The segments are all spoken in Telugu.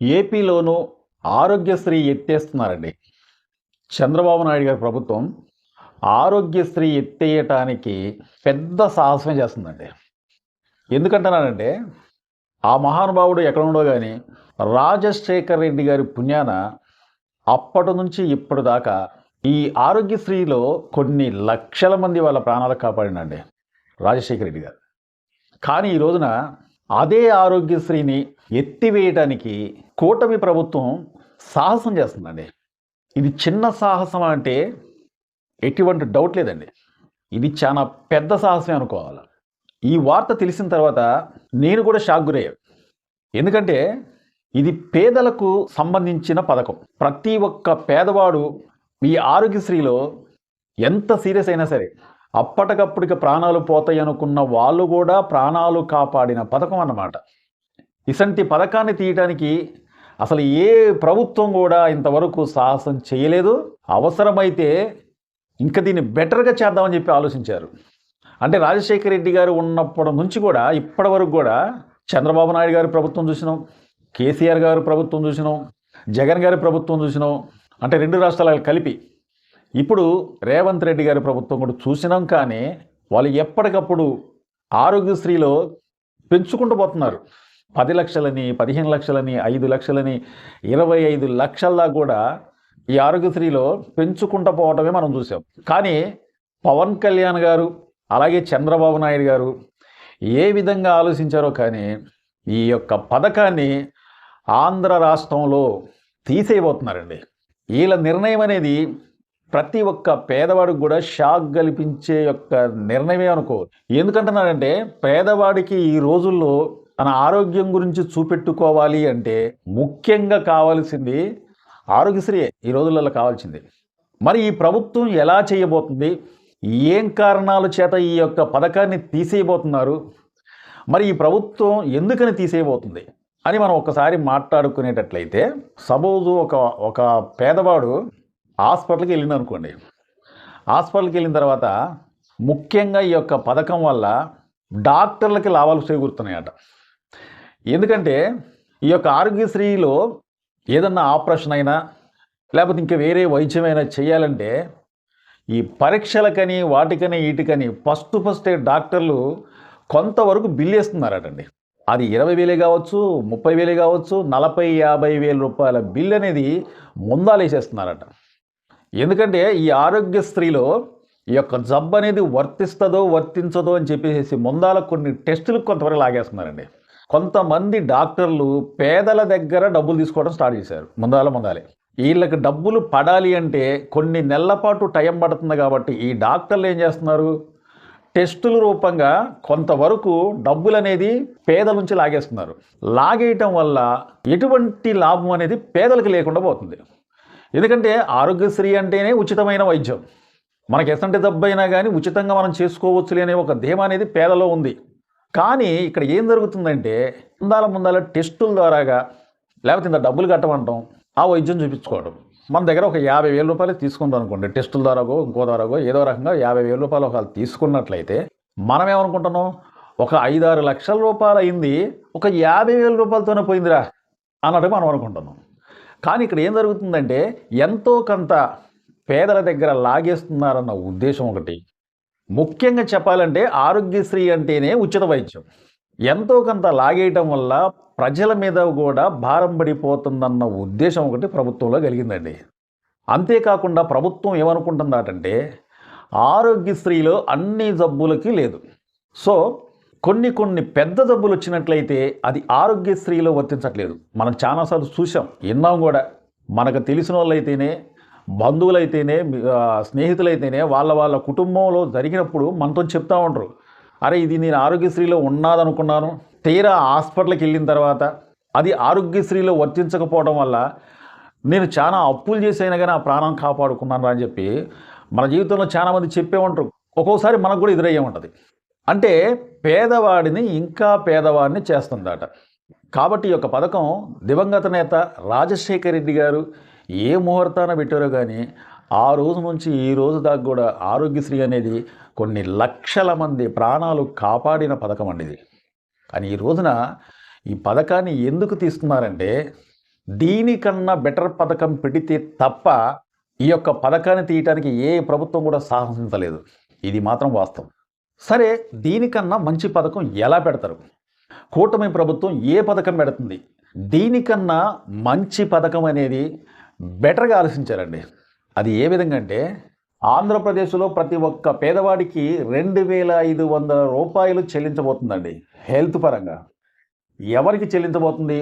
ఏపీలోనూ ఆరోగ్యశ్రీ ఎత్తేస్తున్నారండి. చంద్రబాబు నాయుడు గారి ప్రభుత్వం ఆరోగ్యశ్రీ ఎత్తేయటానికి పెద్ద సాహసమే చేస్తుందండి. ఎందుకంటున్నానంటే, ఆ మహానుభావుడు ఎక్కడుండో గాని రాజశేఖర రెడ్డి గారి పుణ్యాన అప్పటి నుంచి ఇప్పటి దాకా ఈ ఆరోగ్యశ్రీలో కొన్ని లక్షల మంది వాళ్ళ ప్రాణాలు కాపాడినండి రాజశేఖర రెడ్డి గారు. కానీ ఈ రోజున అదే ఆరోగ్యశ్రీని ఎత్తివేయటానికి కూటమి ప్రభుత్వం సాహసం చేస్తుందండి. ఇది చిన్న సాహసం అంటే ఎటువంటి డౌట్ లేదండి. ఇది చాలా పెద్ద సాహసమే అనుకోవాలి. ఈ వార్త తెలిసిన తర్వాత నేను కూడా షాక్ గురయ్యాను. ఎందుకంటే ఇది పేదలకు సంబంధించిన పథకం. ప్రతి ఒక్క పేదవాడు ఈ ఆరోగ్యశ్రీలో ఎంత సీరియస్ అయినా సరే అప్పటికప్పటికి ప్రాణాలు పోతాయి అనుకున్న వాళ్ళు కూడా ప్రాణాలు కాపాడిన పథకం అన్నమాట. ఇసంటి పథకాన్ని తీయటానికి అసలు ఏ ప్రభుత్వం కూడా ఇంతవరకు సాహసం చేయలేదు. అవసరమైతే ఇంకా దీన్ని బెటర్గా చేద్దామని చెప్పి ఆలోచించారు. అంటే రాజశేఖర రెడ్డి గారు ఉన్నప్పటి నుంచి కూడా ఇప్పటి వరకు కూడా చంద్రబాబు నాయుడు గారి ప్రభుత్వం చూసినాం, కేసీఆర్ గారు ప్రభుత్వం చూసినాం, జగన్ గారి ప్రభుత్వం చూసినాం, అంటే రెండు రాష్ట్రాలు కలిపి ఇప్పుడు రేవంత్ రెడ్డి గారి ప్రభుత్వం కూడా చూసినాం. కానీ వాళ్ళు ఎప్పటికప్పుడు ఆరోగ్యశ్రీలో పెంచుకుంటూ పోతున్నారు. 10 లక్షలని, 15 లక్షలని, 5 లక్షలని, 25 లక్షల్లా కూడా ఈ ఆరోగ్యశ్రీలో పెంచుకుంటూ పోవటమే మనం చూసాం. కానీ పవన్ కళ్యాణ్ గారు అలాగే చంద్రబాబు నాయుడు గారు ఏ విధంగా ఆలోచించారో కానీ ఈ యొక్క పథకాన్ని ఆంధ్ర రాష్ట్రంలో తీసేయబోతున్నారండి. వీళ్ళ నిర్ణయం అనేది ప్రతి ఒక్క పేదవాడికి కూడా షాక్ కల్పించే యొక్క నిర్ణయమే అనుకోవచ్చు. ఎందుకంటున్నారంటే పేదవాడికి ఈ రోజుల్లో తన ఆరోగ్యం గురించి చూపెట్టుకోవాలి అంటే ముఖ్యంగా కావాల్సింది ఆరోగ్యశ్రీయే ఈ రోజులలో కావాల్సింది. మరి ఈ ప్రభుత్వం ఎలా చేయబోతుంది, ఏం కారణాల చేత ఈ యొక్క పథకాన్ని తీసేయబోతున్నారు, మరి ఈ ప్రభుత్వం ఎందుకని తీసేయబోతుంది అని మనం ఒకసారి మాట్లాడుకునేటట్లయితే, సపోజు ఒక పేదవాడు హాస్పిటల్కి వెళ్ళింది అనుకోండి. హాస్పిటల్కి వెళ్ళిన తర్వాత ముఖ్యంగా ఈ యొక్క పథకం వల్ల డాక్టర్లకి లాభాలు చేకూరుతున్నాయట. ఎందుకంటే ఈ యొక్క ఆరోగ్యశ్రీలో ఏదన్నా ఆపరేషన్ అయినా లేకపోతే ఇంకా వేరే వైద్యమైనా చేయాలంటే ఈ పరీక్షలకని వాటికని వీటికని ఫస్టే డాక్టర్లు కొంతవరకు బిల్లు వేస్తున్నారటండి. అది 20,000 కావచ్చు, 30,000 కావచ్చు, 40,000-50,000 రూపాయల బిల్ అనేది ముందాలేసేస్తున్నారట. ఎందుకంటే ఈ ఆరోగ్యశ్రీలో ఈ యొక్క జబ్బు అనేది వర్తిస్తుందో వర్తించదో అని చెప్పేసి ముందాల కొన్ని టెస్టులకు కొంతవరకు లాగేస్తున్నారండి. కొంతమంది డాక్టర్లు పేదల దగ్గర డబ్బులు తీసుకోవడం స్టార్ట్ చేశారు. ముందాలే వీళ్ళకి డబ్బులు పడాలి అంటే కొన్ని నెలల పాటు టైం పడుతుంది. కాబట్టి ఈ డాక్టర్లు ఏం చేస్తున్నారు, టెస్టుల రూపంగా కొంతవరకు డబ్బులు అనేది పేదల నుంచి లాగేస్తున్నారు. లాగేయటం వల్ల ఎటువంటి లాభం అనేది పేదలకు లేకుండా పోతుంది. ఎందుకంటే ఆరోగ్యశ్రీ అంటేనే ఉచితమైన వైద్యం. మనకి ఎసంటి జబ్బు అయినా కానీ ఉచితంగా మనం చేసుకోవచ్చులే అనే ఒక ధీమా అనేది పేదలో ఉంది. కానీ ఇక్కడ ఏం జరుగుతుందంటే ముందాల టెస్టుల ద్వారాగా లేకపోతే ఇంత డబ్బులు కట్టమంటాం, ఆ వైద్యం చూపించుకోవడం. మన దగ్గర ఒక 50,000 రూపాయలు తీసుకుందాం అనుకోండి, టెస్టుల ద్వారాగో ఇంకో ద్వారాగో ఏదో రకంగా 50,000 రూపాయలు ఒకళ్ళు తీసుకున్నట్లయితే మనం ఏమనుకుంటున్నాం, ఒక 5-6 లక్షల రూపాయలు అయింది ఒక 50,000 రూపాయలతోనే పోయిందిరా అన్నట్టు మనం అనుకుంటున్నాం. కానీ ఇక్కడ ఏం జరుగుతుందంటే ఎంతో కొంత పేదల దగ్గర లాగేస్తున్నారన్న ఉద్దేశం ఒకటి. ముఖ్యంగా చెప్పాలంటే ఆరోగ్యశ్రీ అంటేనే ఉచిత వైద్యం. ఎంతో కొంత లాగేయటం వల్ల ప్రజల మీద కూడా భారం పడిపోతుందన్న ఉద్దేశం ఒకటి ప్రభుత్వంలో కలిగిందండి. అంతేకాకుండా ప్రభుత్వం ఏమనుకుంటుందంటే ఆరోగ్యశ్రీలో అన్ని జబ్బులకి లేదు. సో కొన్ని పెద్ద జబ్బులు వచ్చినట్లయితే అది ఆరోగ్యశ్రీలో వర్తించట్లేదు. మనం చాలాసార్లు చూసాం, విన్నాం కూడా. మనకు తెలిసిన వాళ్ళైతేనే, బంధువులైతేనే, స్నేహితులైతేనే వాళ్ళ కుటుంబంలో జరిగినప్పుడు మనతో చెప్తా ఉంటారు, అరే ఇది నేను ఆరోగ్యశ్రీలో ఉన్నదనుకున్నాను, తీరా హాస్పిటల్కి వెళ్ళిన తర్వాత అది ఆరోగ్యశ్రీలో వర్తించకపోవడం వల్ల నేను చాలా అప్పులు చేసైనా కానీ ఆ ప్రాణం కాపాడుకున్నాను అని చెప్పి మన జీవితంలో చాలామంది చెప్పే ఉంటారు. ఒక్కోసారి మనకు కూడా ఎదురయ్యే ఉంటుంది. అంటే పేదవాడిని ఇంకా పేదవాడిని చేస్తుందట. కాబట్టి ఈ యొక్క పథకం దివంగత నేత రాజశేఖర రెడ్డి గారు ఏ ముహూర్తాన పెట్టారో కానీ ఆ రోజు నుంచి ఈ రోజు దాకా కూడా ఆరోగ్యశ్రీ అనేది కొన్ని లక్షల మంది ప్రాణాలు కాపాడిన పథకం అండి ఇది. కానీ ఈ రోజున ఈ పథకాన్ని ఎందుకు తీస్తున్నారంటే దీనికన్నా బెటర్ పథకం పెడితే తప్ప ఈ యొక్క పథకాన్ని తీయటానికి ఏ ప్రభుత్వం కూడా సాహసించలేదు. ఇది మాత్రం వాస్తవం. సరే, దీనికన్నా మంచి పథకం ఎలా పెడతారు? కూటమి ప్రభుత్వం ఏ పథకం పెడుతుంది? దీనికన్నా మంచి పథకం అనేది బెటర్గా ఆలోచించారండి. అది ఏ విధంగా అంటే, ఆంధ్రప్రదేశ్లో ప్రతి ఒక్క పేదవాడికి 2,500 రూపాయలు చెల్లించబోతుందండి హెల్త్ పరంగా. ఎవరికి చెల్లించబోతుంది?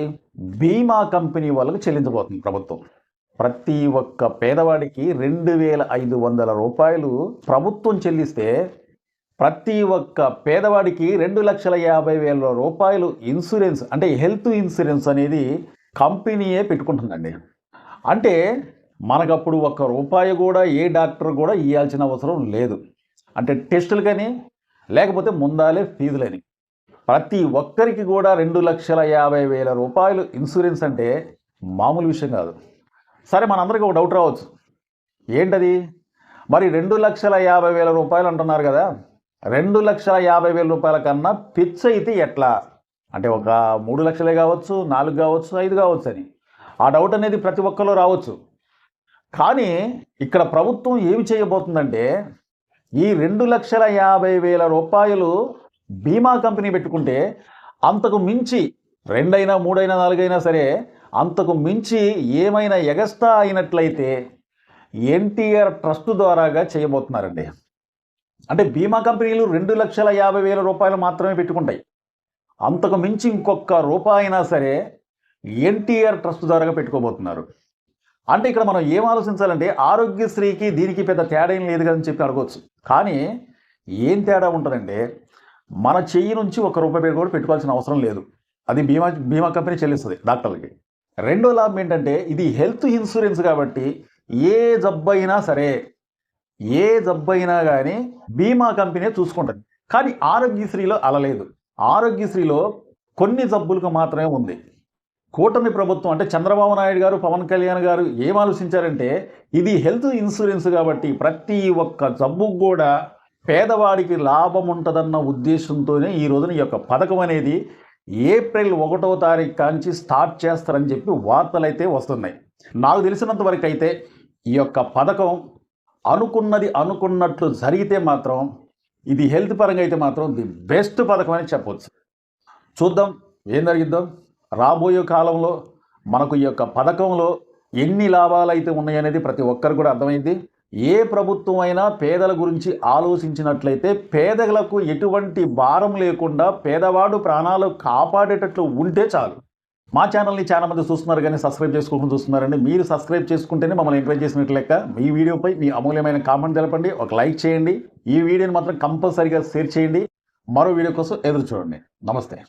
బీమా కంపెనీ వాళ్ళకి చెల్లించబోతుంది ప్రభుత్వం. ప్రతి ఒక్క పేదవాడికి 2,500 రూపాయలు ప్రభుత్వం చెల్లిస్తే, ప్రతి ఒక్క పేదవాడికి 2,50,000 రూపాయలు ఇన్సూరెన్స్, అంటే హెల్త్ ఇన్సూరెన్స్ అనేది కంపెనీయే పెట్టుకుంటుందండి. అంటే మనకప్పుడు ఒక్క రూపాయి కూడా ఏ డాక్టర్ కూడా ఇవ్వాల్సిన అవసరం లేదు. అంటే టెస్టులు కానీ, లేకపోతే ముందాలే ఫీజులని. ప్రతి ఒక్కరికి కూడా 2,50,000 రూపాయలు ఇన్సూరెన్స్ అంటే మామూలు విషయం కాదు. సరే, మనందరికీ ఒక డౌట్ రావచ్చు. ఏంటది? మరి 2,50,000 రూపాయలు అంటున్నారు కదా, 2,50,000 రూపాయల కన్నా పిచ్చ అయితే ఎట్లా? అంటే ఒక 3 లక్షలే కావచ్చు, 4 కావచ్చు, 5 కావచ్చు అని ఆ డౌట్ అనేది ప్రతి ఒక్కరిలో రావచ్చు. కానీ ఇక్కడ ప్రభుత్వం ఏమి చేయబోతుందంటే, ఈ 2,50,000 రూపాయలు బీమా కంపెనీ పెట్టుకుంటే అంతకు మించి 2 అయినా 3 అయినా 4 అయినా సరే, అంతకు మించి ఏమైనా ఎగస్ట్రా అయినట్లయితే ఎన్టీఆర్ ట్రస్ట్ ద్వారాగా చేయబోతున్నారండి. అంటే బీమా కంపెనీలు 2,50,000 రూపాయలు మాత్రమే పెట్టుకుంటాయి. అంతకు మించి ఇంకొక రూపాయి అయినా సరే ఎన్టీఆర్ ట్రస్ట్ ద్వారాగా పెట్టుకోబోతున్నారు. అంటే ఇక్కడ మనం ఏం ఆలోచించాలంటే, ఆరోగ్యశ్రీకి దీనికి పెద్ద తేడా ఏం లేదు కదని చెప్పి అడగవచ్చు. కానీ ఏం తేడా ఉంటుందంటే, మన చెయ్యి నుంచి ₹1 కూడా పెట్టుకోవాల్సిన అవసరం లేదు. అది బీమా కంపెనీ చెల్లిస్తుంది డాక్టర్లకి. రెండో లాభం ఏంటంటే, ఇది హెల్త్ ఇన్సూరెన్స్ కాబట్టి ఏ జబ్బైనా సరే, ఏ జబ్బైనా కానీ బీమా కంపెనీ చూసుకుంటుంది. కానీ ఆరోగ్యశ్రీలో అలా లేదు. ఆరోగ్యశ్రీలో కొన్ని జబ్బులకు మాత్రమే ఉంది. కూటమి ప్రభుత్వం అంటే చంద్రబాబు నాయుడు గారు, పవన్ కళ్యాణ్ గారు ఏం ఆలోచించారంటే, ఇది హెల్త్ ఇన్సూరెన్స్ కాబట్టి ప్రతి ఒక్క జబ్బుకు కూడా పేదవాడికి లాభం ఉంటుందన్న ఉద్దేశంతోనే ఈ రోజున ఈ యొక్క పథకం అనేది ఏప్రిల్ 1వ తారీఖు కాంచి స్టార్ట్ చేస్తారని చెప్పి వార్తలు అయితే వస్తున్నాయి. నాకు తెలిసినంత వరకు అయితే ఈ యొక్క పథకం అనుకున్నది అనుకున్నట్లు జరిగితే మాత్రం, ఇది హెల్త్ పరంగా అయితే మాత్రం ది బెస్ట్ పథకం అని చెప్పవచ్చు. చూద్దాం ఏం జరిగిద్దాం. రాబోయే కాలంలో మనకు ఈ యొక్క పథకంలో ఎన్ని లాభాలు అయితే ఉన్నాయనేది ప్రతి ఒక్కరు కూడా అర్థమైంది. ఏ ప్రభుత్వం అయినా పేదల గురించి ఆలోచించినట్లయితే పేదలకు ఎటువంటి భారం లేకుండా పేదవాడు ప్రాణాలు కాపాడేటట్లు ఉంటే చాలు. మా ఛానల్ని చాలా మంది చూస్తున్నారు కానీ సబ్స్క్రైబ్ చేసుకోకుండా చూస్తున్నారండి. మీరు సబ్స్క్రైబ్ చేసుకుంటేనే మమ్మల్ని ఎంకరేజ్ చేసినట్లు లెక్క. ఈ వీడియోపై మీ అమూల్యమైన కామెంట్ తెలపండి, ఒక లైక్ చేయండి. ఈ వీడియోని మాత్రం కంపల్సరీగా షేర్ చేయండి. మరో వీడియో కోసం ఎదురు చూడండి. నమస్తే.